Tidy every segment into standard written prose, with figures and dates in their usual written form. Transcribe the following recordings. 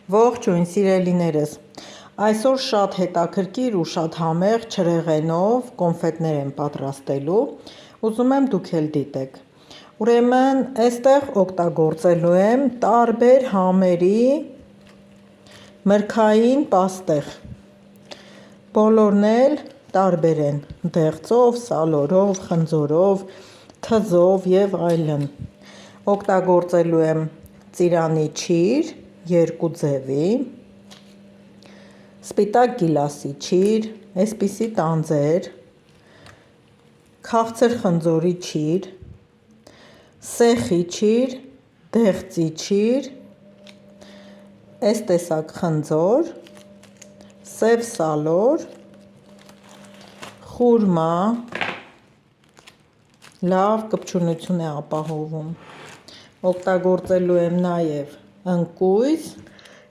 Ողջույն սիրելիներս, այսօր շատ հետաքրքիր ու շատ համեղ չրեղենով կոնֆետներ եմ պատրաստելու, ուզում եմ դուք էլ դիտեք։ Ուրեմն այստեղ օգտագործելու եմ տարբեր համերի մրգային պաստեղ, բոլորն էլ տարբեր են, դեղձով, սալորով, խնձորով, թզով և այլն։ Օգտագործելու եմ ծիրանի չիր, երկու ձևի, սպիտակ գիլասի չիր, այսպիսի տանձեր, քաղցր խնձորի չիր, սեխի չիր, դեղձի չիր, այս տեսակ խնձոր, սև սալոր, խուրմա, լավ կպչունություն է ապահովում։ Օգտագործելու եմ նաև ընկույզ,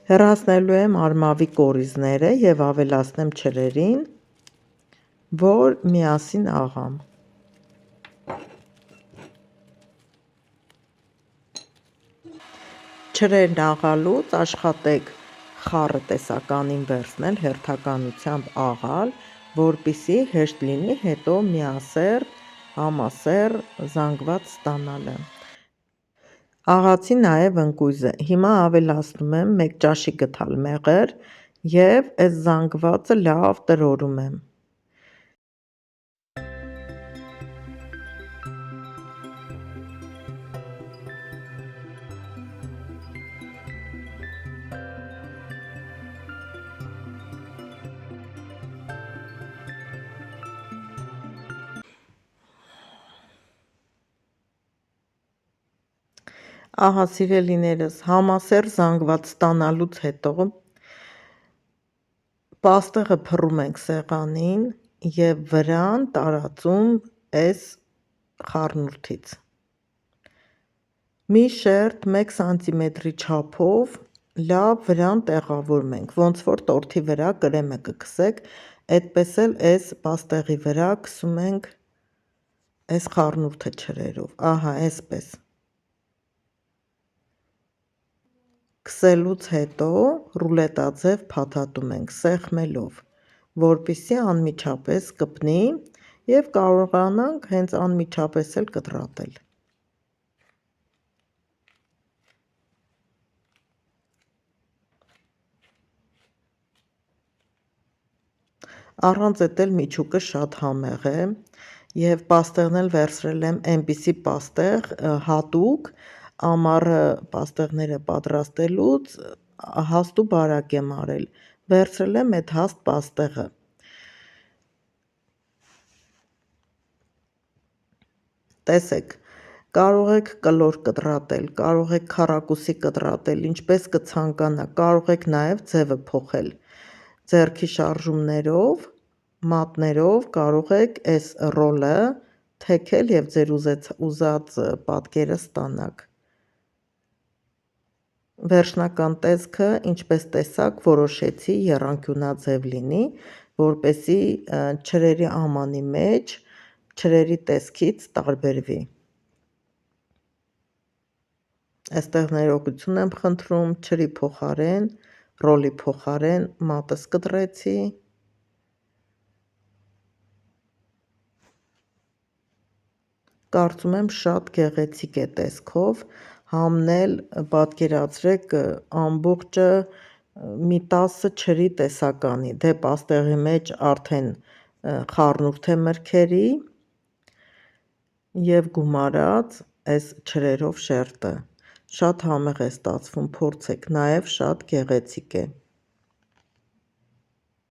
հեռացնելու եմ արմավի կորիզները և ավելացնեմ չրերին, որ միասին աղամ։ Չրերն աղալուց աշխատեք խառը տեսականին վերցնել, հերթականությամբ աղալ, որպեսզի հեշտ լինի հետո միասեռ, համասեռ զանգված ստանալը։ Աղացի նաև ընկույզը, հիմա ավելացնում եմ 1 ճաշի գթալ մեղր և այս զանգվածը լավ տրորում եմ։ Ահա սիրելիներս, համասեռ զանգված ստանալուց հետո պաստեղը փռում ենք սեղանին և վրան տարածում այս խառնուրդից։ Մի շերտ 1 սանտիմետրի չափով լավ վրան տեղավորում ենք, ոնց որ տորթի վրա կրեմը կքսեք, այդպես էլ այս պաստեղի վրա քսում ենք այս խառնուրդը չրերով, ահա այսպես։ Քսելուց հետո ռուլետաձև փաթաթում ենք սեղմելով, որպեսզի անմիջապես կպնի և կարողանանք հենց անմիջապես էլ կտրատել։ Առանց էդ էլ միջուկը շատ համեղ է և պաստեղն էլ վերցրել եմ այնպիսի պաստեղ հատուկ, ամառը պաստեղները պատրաստելուց հաստ ու բարակ եմ արել, վերցրել եմ այդ հաստ պաստեղը։ Տեսեք, կարող եք կլոր կտրատել, կարող եք քառակուսի կտրատել, ինչպես կցանկանաք, կարող եք նաև ձևը փոխել, ձեռքի շարժումներով, մատներով կարող եք այս ռոլը թեքել և ձեր ուզած պատկերը ստանաք։ Վերջնական տեսքը, ինչպես տեսաք, որոշեցի եռանկյունաձև լինի, որպեսզի չրերի ամանի մեջ չրերի տեսքից տարբերվի։ Այստեղ ներողություն եմ խնդրում, չրի փոխարեն, ռոլի փոխարեն մատս կտրեցի։ Կարծում եմ շատ գեղեցիկ է տեսքով, համնել պատկերացրեք ամբողջը մի 10 չրի տեսականի, դե պաստեղի մեջ արդեն խառնուրդ է մրգերի և գումարած այս չրերով շերտը, շատ համեղ է ստացվում, փորձեք, նաև շատ գեղեցիկ է։